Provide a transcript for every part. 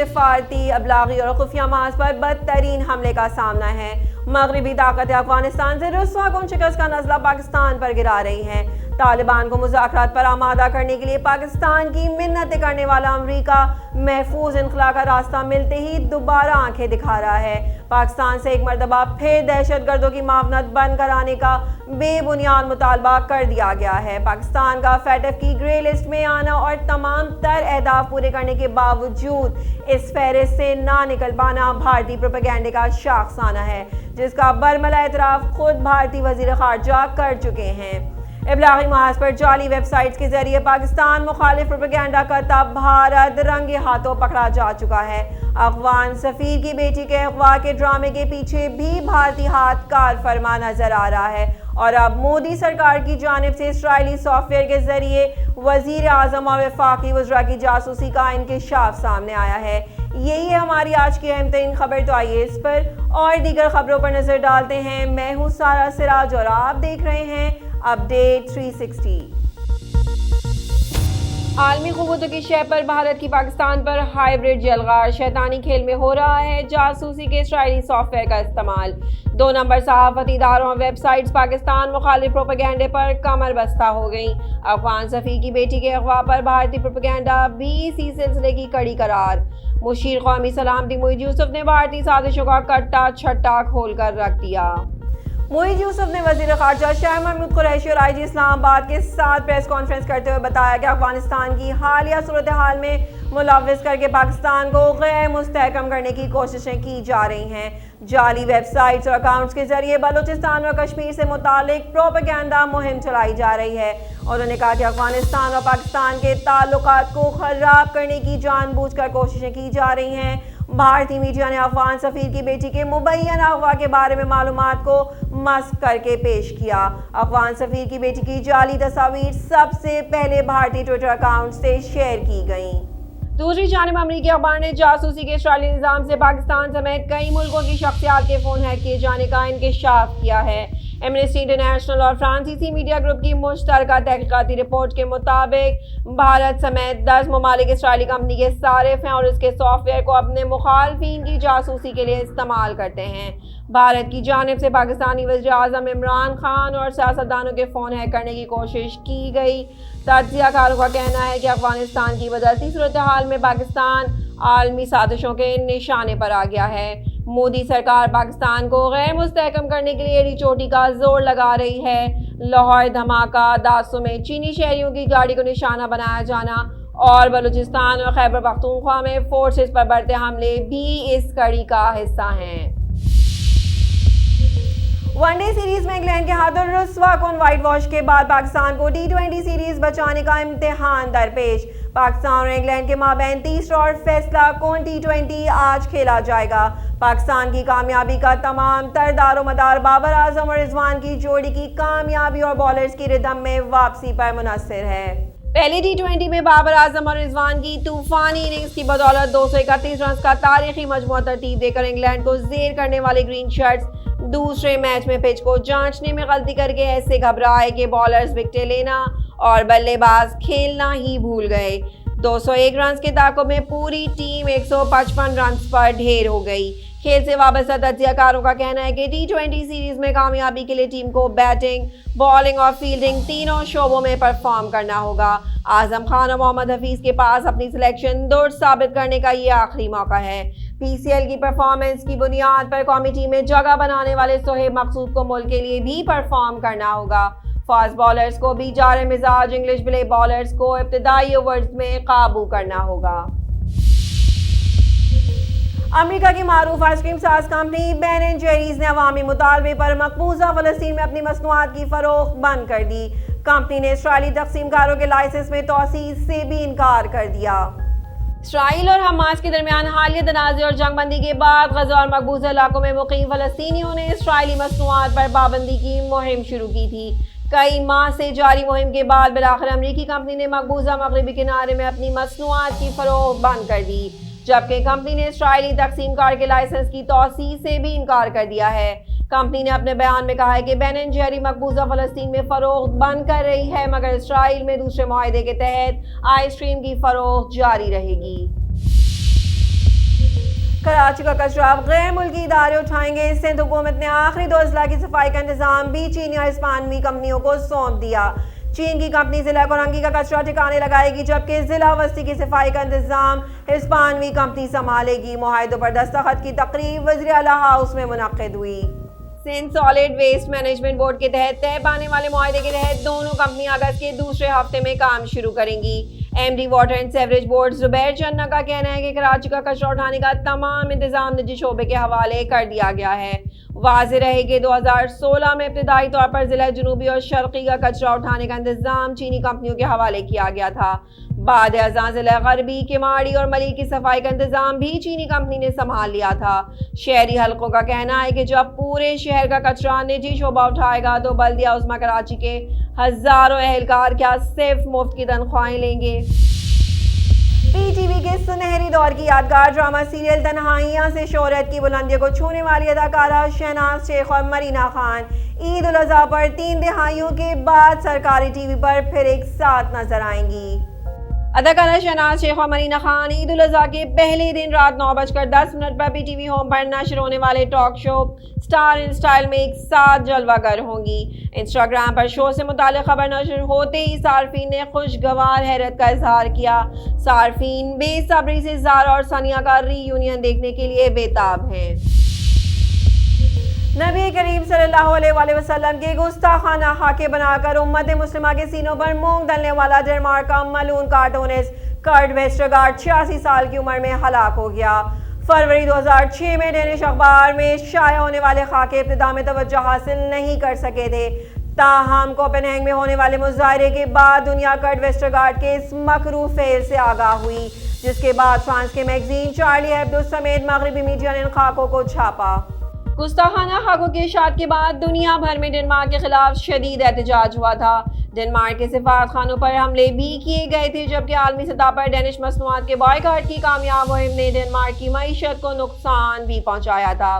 سفارتی، ابلاغی اور خفیہ محاذ پر بدترین حملے کا سامنا ہے۔ مغربی طاقتیں افغانستان سے رسوا کن شکست کا نزلہ پاکستان پر گرا رہی ہیں۔ طالبان کو مذاکرات پر آمادہ کرنے کے لیے پاکستان کی منتیں کرنے والا امریکہ محفوظ انخلا کا راستہ ملتے ہی دوبارہ آنکھیں دکھا رہا ہے۔ پاکستان سے ایک مرتبہ پھر دہشت گردوں کی معاونت بند کرانے کا بے بنیاد مطالبہ کر دیا گیا ہے۔ پاکستان کا FATF کی گرے لسٹ میں آنا اور تمام تر اہداف پورے کرنے کے باوجود اس فہرست سے نہ نکل پانا بھارتی پروپیگنڈے کا شاخسانہ ہے، جس کا برملا اعتراف خود بھارتی وزیر خارجہ کر چکے ہیں۔ ابلاغی محاذ پر جعلی ویب سائٹس کے ذریعے پاکستان مخالف پروپیگنڈا کرتا بھارت رنگے ہاتھوں پکڑا جا چکا ہے۔ افغان سفیر کی بیٹی کے اغوا کے ڈرامے کے پیچھے بھی بھارتی ہاتھ کار فرما نظر آ رہا ہے، اور اب مودی سرکار کی جانب سے اسرائیلی سافٹ ویئر کے ذریعے وزیر اعظم اور وفاقی وزراء کی جاسوسی کا انکشاف سامنے آیا ہے۔ یہی ہے ہماری آج کی اہم ترین خبر، تو آئیے اس پر اور دیگر خبروں پر نظر ڈالتے ہیں۔ میں ہوں سارا سراج اور آپ دیکھ رہے ہیں اپڈیٹ 360۔ عالمی قوتوں کی شہ پر بھارت کی پاکستان پر ہائیبرڈ جلغار شیطانی کھیل میں ہو رہا ہے۔ جاسوسی کے اسرائیلی سافٹ ویئر کا استعمال، 2 نمبر صحافتی اداروں اور ویب سائٹس پاکستان مخالف پروپیگنڈے پر کمر بستہ ہو گئیں۔ افغان سفیر کی بیٹی کے اغوا پر بھارتی پروپیگنڈا بھی اسی سلسلے کی کڑی قرار۔ مشیر قومی سلامتی معید یوسف نے بھارتی سازشوں کا کٹا چھٹا کھول کر رکھ دیا۔ معید یوسف نے وزیر خارجہ شاہ محمود قریشی اور IG اسلام آباد کے ساتھ پریس کانفرنس کرتے ہوئے بتایا کہ افغانستان کی حالیہ صورتحال میں ملوث کر کے پاکستان کو غیر مستحکم کرنے کی کوششیں کی جا رہی ہیں۔ جعلی ویب سائٹس اور اکاؤنٹس کے ذریعے بلوچستان اور کشمیر سے متعلق پروپیگنڈا مہم چلائی جا رہی ہے۔ انہوں نے کہا کہ افغانستان اور پاکستان کے تعلقات کو خراب کرنے کی جان بوجھ کر کوششیں کی جا رہی ہیں۔ بھارتی میڈیا نے افغان سفیر کی بیٹی کے مبینہ اغوا کے بارے میں معلومات کو مسخ کر کے پیش کیا۔ افغان سفیر کی بیٹی کی جعلی تصاویر سب سے پہلے بھارتی ٹویٹر اکاؤنٹ سے شیئر کی گئیں۔ دوسری جانب امریکی اخبار نے جاسوسی کے اسرائیلی نظام سے پاکستان سمیت کئی ملکوں کی شخصیات کے فون ہیک کیے جانے کا انکشاف کیا ہے۔ ایمنسٹی انٹرنیشنل اور فرانسیسی میڈیا گروپ کی مشترکہ تحقیقاتی رپورٹ کے مطابق بھارت سمیت 10 ممالک اسرائیلی کمپنی کے صارف ہیں اور اس کے سافٹ ویئر کو اپنے مخالفین کی جاسوسی کے لیے استعمال کرتے ہیں۔ بھارت کی جانب سے پاکستانی وزیر اعظم عمران خان اور سیاستدانوں کے فون ہیک کرنے کی کوشش کی گئی۔ تجزیہ کاروں کا کہنا ہے کہ افغانستان کی بدلتی صورتحال میں پاکستان عالمی سازشوں کے نشانے پر آ گیا ہے۔ مودی سرکار پاکستان کو غیر مستحکم کرنے کے لیے ایڑی چوٹی کا زور لگا رہی ہے۔ لاہور دھماکہ، داسوں میں چینی شہریوں کی گاڑی کو نشانہ بنایا جانا اور بلوچستان اور خیبر پختونخوا میں فورسز پر بڑھتے حملے بھی اس کڑی کا حصہ ہیں۔ ون ڈے سیریز میں انگلینڈ کے ہاتھوں رسوا کن وائٹ واش کے بعد پاکستان کو T20 سیریز بچانے کا امتحان درپیش۔ پاکستان اور انگلینڈ کے مابین تیسرا اور فیصلہ کن T20 آج کھیلا جائے گا۔ پاکستان کی کامیابی کا تمام تر دار و مدار بابر اعظم اور رضوان کی جوڑی کی کامیابی اور بالرز کی ردم میں واپسی پر منحصر ہے۔ پہلے T20 میں بابر اعظم اور رضوان کی طوفانی اننگز کی بدولت 231 رنز کا تاریخی مجموعہ ترتیب دے کر انگلینڈ کو زیر کرنے والے گرین شرٹس دوسرے میچ میں پچ کو جانچنے میں غلطی کر کے ایسے گھبرائے کہ بالرز وکٹیں لینا اور بلے باز کھیلنا ہی بھول گئے۔ 201 رنز کے تعاقب میں پوری ٹیم 155 رنز پر ڈھیر ہو گئی۔ کھیل سے وابستہ تجزیہ کاروں کا کہنا ہے کہ T20 سیریز میں کامیابی کے لیے ٹیم کو بیٹنگ، بالنگ اور فیلڈنگ تینوں شعبوں میں پرفارم کرنا ہوگا۔ اعظم خان اور محمد حفیظ کے پاس اپنی سلیکشن درست ثابت کرنے کا یہ آخری موقع ہے۔ PCL کی پرفارمنس کی بنیاد پر قومی ٹیم میں جگہ بنانے والے صہیب مقصود کو ملک کے لیے بھی پرفارم کرنا ہوگا۔ فاسٹ بالرز کو بھی جارح مزاج انگلش بلے بالرز کو ابتدائی اوورز میں قابو کرنا ہوگا۔ امریکہ کی معروف آئس کریم ساز کمپنی بین اینڈ جیریز نے عوامی مطالبے پر مقبوضہ فلسطین میں اپنی مصنوعات کی فروخت بند کر دی۔ کمپنی نے اسرائیلی تقسیم کاروں کے لائسنس میں توسیع سے بھی انکار کر دیا۔ اسرائیل اور حماس کے درمیان حالیہ تنازع اور جنگ بندی کے بعد غزہ اور مقبوضہ علاقوں میں مقیم فلسطینیوں نے اسرائیلی مصنوعات پر پابندی کی مہم شروع کی تھی۔ کئی ماہ سے جاری مہم کے بعد بالآخر امریکی کمپنی نے مقبوضہ مغربی کنارے میں اپنی مصنوعات کی فروخت بند کر دی، جبکہ کمپنی نے اسرائیلی تقسیم کار کے لائسنس کی توسیع سے بھی انکار کر دیا ہے۔ کمپنی نے اپنے بیان میں کہا ہے کہ بین اینڈ جیری مقبوضہ فلسطین میں فروخت بند کر رہی ہے، مگر اسرائیل میں دوسرے معاہدے کے تحت آئس کریم کی فروخت جاری رہے گی۔ کراچی کا کچرا غیر ملکی ادارے اٹھائیں گے. سندھ حکومت نے آخری 2 اضلاع کی صفائی کا انتظام بھی چینی اور ہسپانوی کمپنیوں کو سونپ دیا. چین کی کمپنی ضلع کورنگی کا کچرا ٹھکانے لگائے گی جبکہ ضلع وسطی کی صفائی کا انتظام ہسپانوی کمپنی سنبھالے گی. معاہدوں پر دستخط کی تقریب وزیر اعلیٰ ہاؤس میں منعقد ہوئی. Sindh solid waste management board کے تحت طے پانے والے معاہدے کے تحت دونوں کمپنیاں اگست کے دوسرے ہفتے میں کام شروع کریں گی. M D water and sewerage board Zubair Channa کا کہنا ہے کہ کراچی کا کچرا اٹھانے کا تمام انتظام نجی شعبے کے حوالے کر دیا گیا ہے. واضح رہے کہ 2016 میں ابتدائی طور پر ضلع جنوبی اور شرقی کا کچرا اٹھانے کا انتظام چینی کمپنیوں کے حوالے کیا گیا تھا. بعد ازاں ضلع غربی، کماڑی اور ملی کی صفائی کا انتظام بھی چینی کمپنی نے سنبھال لیا تھا. شہری حلقوں کا کہنا ہے کہ جب پورے شہر کا کچرا نجی شعبہ اٹھائے گا تو بلدیہ عظمیٰ کراچی کے ہزاروں اہلکار کیا صرف مفت کی تنخواہیں لیں گے. پی ٹی وی کے سنہری دور کی یادگار ڈرامہ سیریل تنہائیاں سے شہرت کی بلندیوں کو چھونے والی اداکارہ شہناز شیخ اور مرینا خان عید الاضحیٰ پر 3 دہائیوں کے بعد سرکاری ٹی وی پر پھر ایک ساتھ نظر آئیں گی. اداکارہ شہناز شیخ اور مرینا خان عید الاضحیٰ کے پہلے دن رات 9:10 پر پی ٹی وی ہوم پر نشر ہونے والے ٹاک شو سٹار ان سٹائل میں ایک ساتھ جلوہ گر ہوں گی. انسٹاگرام پر شو سے متعلق خبر نشر ہوتے ہی صارفین نے خوشگوار حیرت کا اظہار کیا. صارفین بے صبری سے زارا اور ثانیہ کا ری یونین دیکھنے کے لیے بےتاب ہیں. نبی کریم صلی اللہ علیہ وآلہ وسلم کے گستاخانہ خاکے بنا کر امت مسلمہ کے سینوں پر مونگ ڈالنے والا ڈنمارک کا ملعون کارٹونسٹ کرٹ ویسٹرگارڈ 86 سال کی عمر میں ہلاک ہو گیا. فروری 2006 میں ڈینش اخبار میں شائع ہونے والے خاکے ابتدا میں توجہ حاصل نہیں کر سکے تھے. تاہم کوپن ہیگن میں ہونے والے مظاہرے کے بعد دنیا کرٹ ویسٹرگارڈ کے اس مکروہ فعل سے آگاہ ہوئی، جس کے بعد فرانس کے میگزین چارلی ہیبڈو سمیت مغربی میڈیا نے ان خاکوں کو چھاپا. گستاخانہ خاکوں کی اشاعت کے بعد دنیا بھر میں ڈنمارک کے خلاف شدید احتجاج ہوا تھا. ڈنمارک کے سفارت خانوں پر حملے بھی کیے گئے تھے جبکہ عالمی سطح پر ڈینش مصنوعات کے بائیکاٹ کی کامیاب مہم نے ڈنمارک کی معیشت کو نقصان بھی پہنچایا تھا.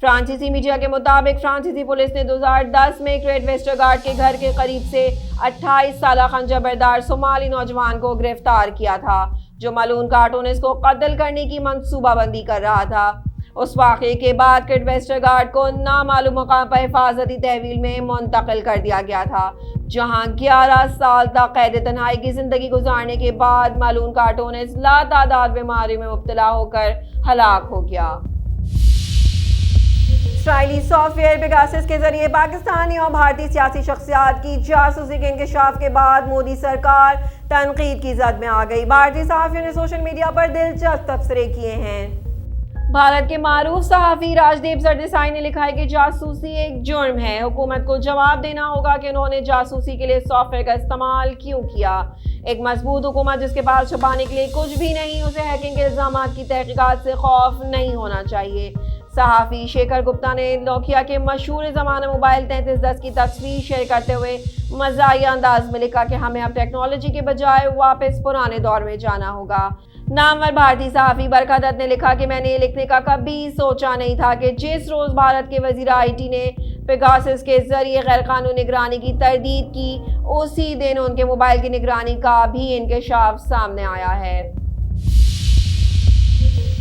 فرانسیسی میڈیا کے مطابق فرانسیسی پولیس نے 2010 میں کرٹ ویسٹرگارڈ کے گھر کے قریب سے 28 سالہ خنجر بردار صومالی نوجوان کو گرفتار کیا تھا جو ملعون کارٹونسٹ کو قتل کرنے کی منصوبہ بندی کر رہا تھا. اس واقعے کے بعد کرٹ ویسٹرگارڈ کو نامعلوم مقام پر حفاظتی تحویل میں منتقل کر دیا گیا تھا جہاں 11 سال تک قید تنہائی کی زندگی گزارنے کے بعد ملعون کارٹونسٹ لاتعداد بیماری میں مبتلا ہو کر ہلاک ہو گیا. اسرائیلی سافٹ ویئر پیگاسس کے ذریعے پاکستانی اور بھارتی سیاسی شخصیات کی جاسوسی کے انکشاف کے بعد مودی سرکار تنقید کی زد میں آ گئی. بھارتی صحافیوں نے سوشل میڈیا پر دلچسپ تبصرے کیے ہیں. بھارت کے معروف صحافی راجدیپ سردیسائی نے لکھا ہے کہ جاسوسی ایک جرم ہے. حکومت کو جواب دینا ہوگا کہ انہوں نے جاسوسی کے لیے سافٹ ویئر کا استعمال کیوں کیا. ایک مضبوط حکومت جس کے پاس چھپانے کے لیے کچھ بھی نہیں، اسے ہیکنگ کے الزامات کی تحقیقات سے خوف نہیں ہونا چاہیے. صحافی شیکھر گپتا نے نوکیا کے مشہور زمانہ موبائل 3310 کی تصویر شیئر کرتے ہوئے مزاحیہ انداز میں لکھا کہ ہمیں اب ٹیکنالوجی کے بجائے واپس پرانے دور میں جانا ہوگا. نامور بھارتی صحافی برکھا دت نے لکھا کہ میں نے یہ لکھنے کا کبھی سوچا نہیں تھا کہ جس روز بھارت کے وزیر آئی ٹی نے پیگاسس کے ذریعے غیر قانونی نگرانی کی تردید کی، اسی دن ان کے موبائل کی نگرانی کا بھی انکشاف سامنے آیا ہے.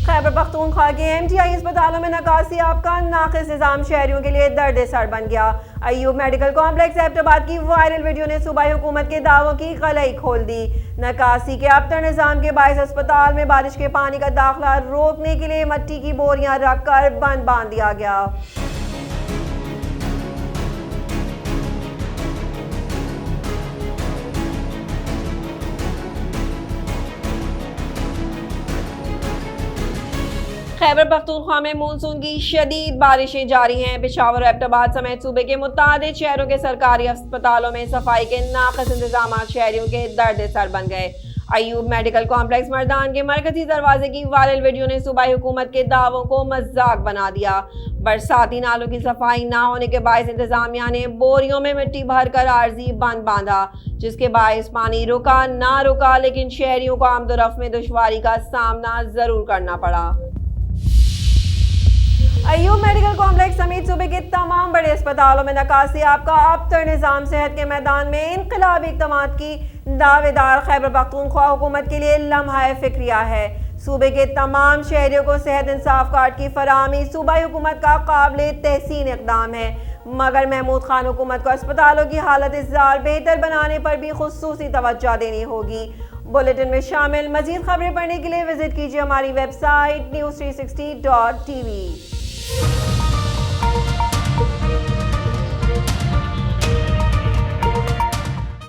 خیبر پختونخوا کے ایم ٹی آئی اسپتالوں میں نکاسیاب کا ناقص نظام شہریوں کے لیے درد سر بن گیا. ایوب میڈیکل کمپلیکس ایبٹ آباد کی وائرل ویڈیو نے صوبائی حکومت کے دعووں کی قلعی کھول دی. نکاسی کے ابتر نظام کے باعث اسپتال میں بارش کے پانی کا داخلہ روکنے کے لیے مٹی کی بوریاں رکھ کر بند باندھ دیا گیا. خیبر پختونخوا میں مونسون کی شدید بارشیں جاری ہیں. پشاور اور ایبٹ آباد سمیت صوبے کے متعدد شہروں کے سرکاری اسپتالوں میں صفائی کے ناقص انتظامات شہریوں کے درد سر بن گئے. ایوب میڈیکل کمپلیکس مردان کے مرکزی دروازے کی وائرل ویڈیو نے صوبائی حکومت کے دعووں کو مذاق بنا دیا. برساتی نالوں کی صفائی نہ ہونے کے باعث انتظامیہ نے بوریوں میں مٹی بھر کر عارضی بند باندھا جس کے باعث پانی رکا نہ رکا لیکن شہریوں کو آمد و رفت میں دشواری کا سامنا ضرور کرنا پڑا. ایوب میڈیکل کمپلیکس سمیت صوبے کے تمام بڑے اسپتالوں میں نکاسیاب کا ابتر نظام صحت کے میدان میں انقلابی اقدامات کی دعوے دار خیبر پختونخوا حکومت کے لیے لمحہ فکریہ ہے. صوبے کے تمام شہریوں کو صحت انصاف کارڈ کی فراہمی صوبائی حکومت کا قابل تحسین اقدام ہے، مگر محمود خان حکومت کو اسپتالوں کی حالت اس سال بہتر بنانے پر بھی خصوصی توجہ دینی ہوگی۔ بلیٹن میں شامل مزید خبریں پڑھنے کے لیے وزٹ کیجیے ہماری ویب سائٹ news360.tv۔